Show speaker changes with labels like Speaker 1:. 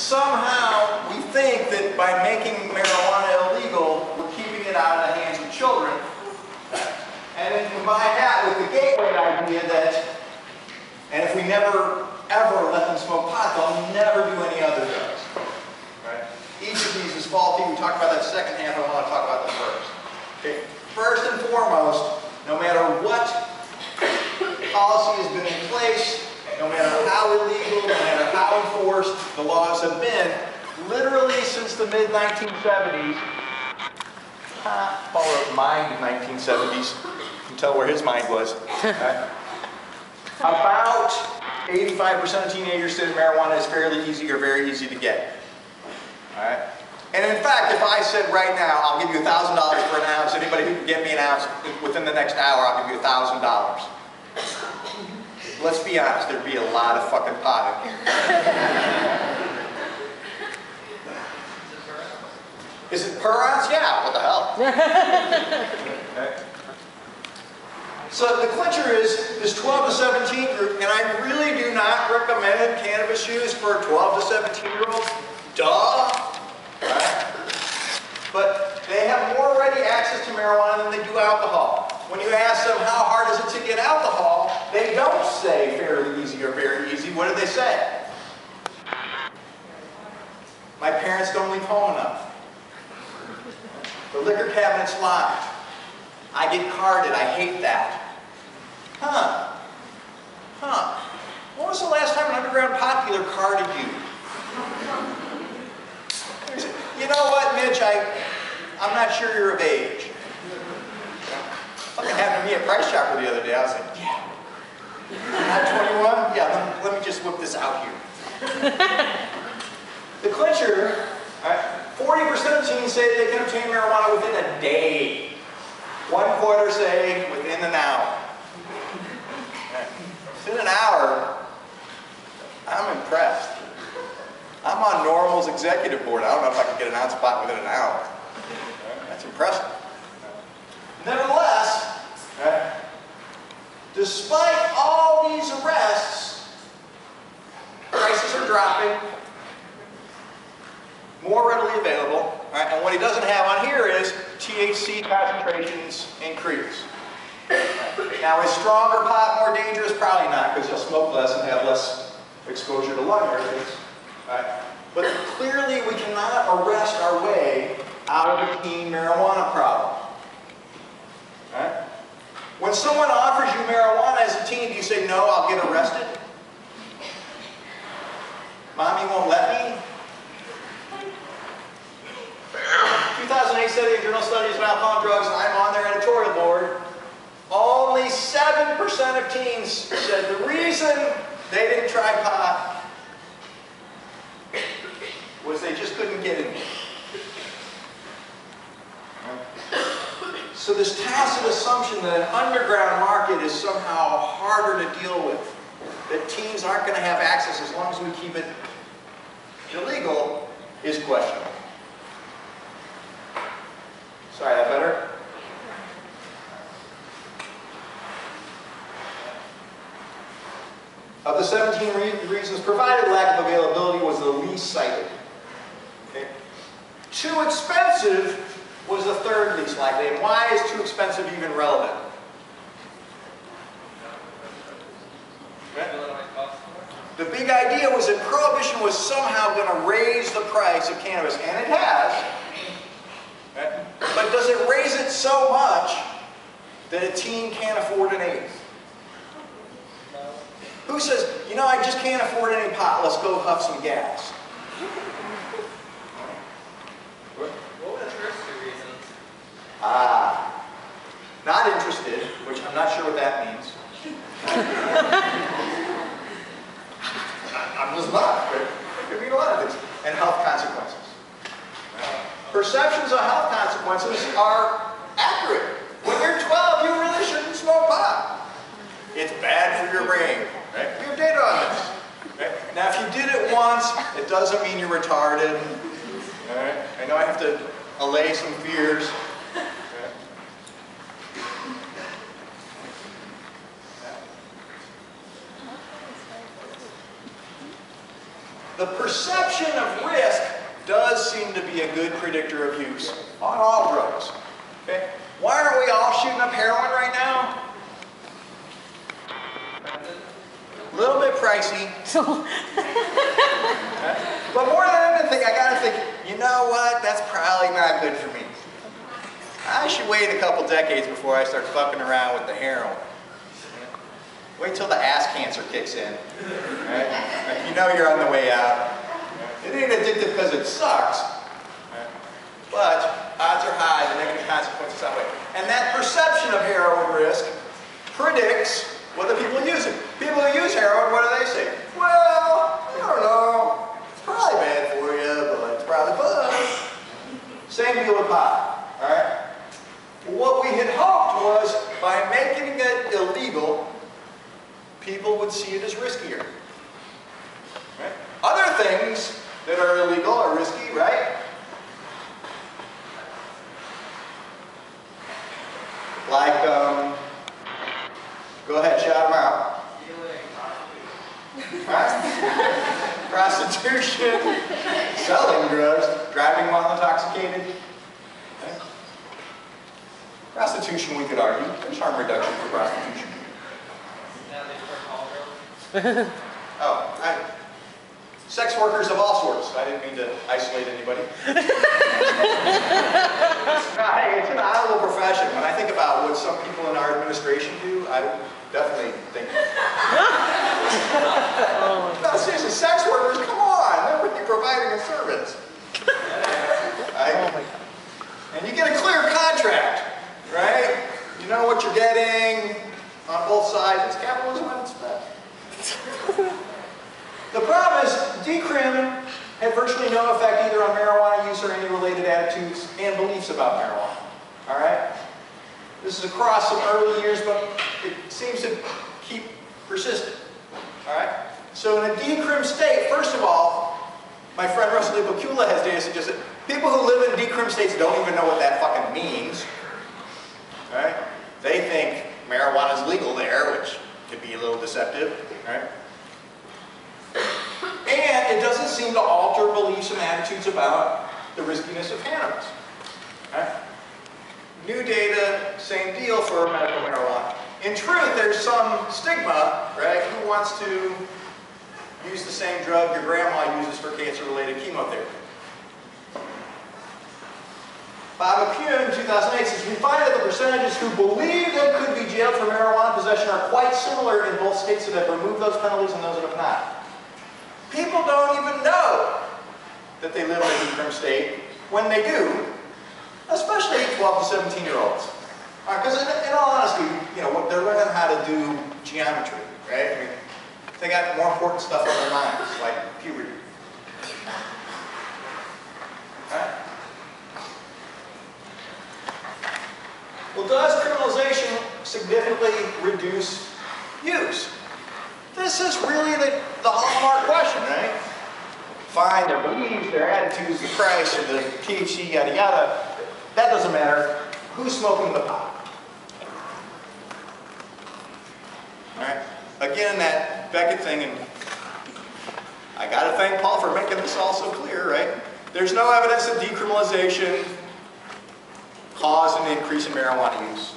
Speaker 1: somehow we think that by making marijuana illegal, we're keeping it out of the hands of children. And then combine that with the gateway idea that, and if we never, ever let them smoke pot, they'll never do any other drugs. Right? Each of these is faulty. We talked about that second half. I want to talk about the first. Okay. First and foremost, no matter what policy has been in place, no matter how illegal, no matter how enforced the laws have been, literally since the mid-1970s, Paul wrote mind in 1970s. You can tell where his mind was. Right? About 85% of teenagers say that marijuana is fairly easy or very easy to get. All right? And in fact, if I said right now, I'll give you $1,000 for an ounce, anybody who can get me an ounce within the next hour, I'll give you $1,000. Let's be honest, there'd be a lot of fucking pot in here. Is it per ounce? Yeah, what the hell? Okay. So the clincher is this 12 to 17 group, and I really do not recommend cannabis use for 12 to 17-year-olds. Duh. Right? But they have more ready access to marijuana than they do alcohol. When you ask them how hard is it to get alcohol, they don't say fairly easy or very easy. What do they say? My parents don't leave home enough. The liquor cabinet's locked. I get carded. I hate that. Huh. When was the last time an underground pot dealer carded you? You know what, Mitch? I'm not sure you're of age. Something happened to me at Price Chopper the other day. I was like, yeah. Not 21? Yeah, let me just whip this out here. The clincher, 40% of teens say they can obtain marijuana within a day. 1/4 say within an hour. Within an hour, I'm impressed. I'm on Normal's executive board. I don't know if I can get an ounce of pot within an hour. That's impressive. Nevertheless, despite all these arrests, prices are dropping, more readily available, and what he doesn't have on here is THC concentrations increase. Now, is stronger pot more dangerous? Probably not, because you'll smoke less and have less exposure to lung irritants. But clearly, we cannot arrest our way out of the teen marijuana problem. When someone offers you marijuana as a teen, do you say, no, I'll get arrested? Mommy won't let me? 2008 Study Journal Studies of Alcohol and Drugs, and I'm on their editorial board. Only 7% of teens said the reason they didn't try pot was they just couldn't get it. So this tacit assumption that an underground market is somehow harder to deal with, that teens aren't going to have access as long as we keep it illegal, is questionable. Sorry, that better? Of the 17 reasons provided, lack of availability was the least cited. Okay. Too expensive was the third least likely. And why is too expensive even relevant? Okay. The big idea was that Prohibition was somehow going to raise the price of cannabis, and it has. Okay. But does it raise it so much that a teen can't afford an eighth? Who says, you know, I just can't afford any pot, let's go huff some gas?
Speaker 2: What were the first two reasons?
Speaker 1: Not interested, which I'm not sure what that means. I'm just not. It could mean a lot of things. And health consequences. Perceptions of health consequences are accurate. When you're 12, you really shouldn't smoke pot. It's bad for your brain. Right? We have data on this. Right? Now, if you did it once, it doesn't mean you're retarded. Right? I know I have to allay some fears. the perception of risk does seem to be a good predictor of use on all drugs. Okay? Why aren't we all shooting up heroin right now? A little bit pricey. But more than anything, I gotta think, you know what? That's probably not good for me. I should wait a couple decades before I start fucking around with the heroin. Wait till the ass cancer kicks in. Right? Like, you know you're on the way out. It ain't addictive because it sucks. Right? But odds are high, the negative consequences outweigh. And that perception of heroin risk predicts whether people use it. People who use heroin, what do they say? Well, I don't know. It's probably bad for you, but it's probably fun. Same deal with pot. All right? What we had hoped was by making it illegal, people would see it as riskier. Right? Other things that are illegal are risky, right? Like, go ahead, shout them out. Right? Prostitution, selling drugs, driving while intoxicated. Okay? Prostitution, we could argue. There's harm reduction for prostitution. Oh, sex workers of all sorts. I didn't mean to isolate anybody. Hey, it's an honorable profession. When I think about what some people in our administration do, I definitely think. No, seriously, sex workers, come on. They're really providing a service. And you get a clear contract, right? You know what you're getting on both sides. It's capitalism at its best. The problem is, decrim had virtually no effect either on marijuana use or any related attitudes and beliefs about marijuana. All right? This is across some early years, but it seems to keep persisting. All right? So in a decrim state, first of all, my friend Russell Ipakula has data suggests that people who live in decrim states don't even know what that fucking means. All right? They think marijuana is legal there, which could be a little deceptive. All right? And it doesn't seem to alter beliefs and attitudes about the riskiness of cannabis. Right? New data, same deal for medical marijuana. In truth, there's some stigma, right? Who wants to use the same drug your grandma uses for cancer-related chemotherapy? Bob Apune in 2008 says, we find that the percentages who believe they could be jailed for marijuana possession are quite similar in both states that have removed those penalties and those that have not. People don't even know that they live in a decrim state when they do, especially 12 to 17-year-olds. Because in all honesty, you know, they're learning how to do geometry, right? I mean, they got more important stuff on their minds, like puberty. Right? Well, does criminalization significantly reduce use? This is really the hallmark question, right? Fine, their beliefs, their attitudes, the price, or the THC, yada yada. That doesn't matter. Who's smoking the pot? All right. Again, that Beckett thing, and I got to thank Paul for making this all so clear, right? There's no evidence that decriminalization caused an increase in marijuana use.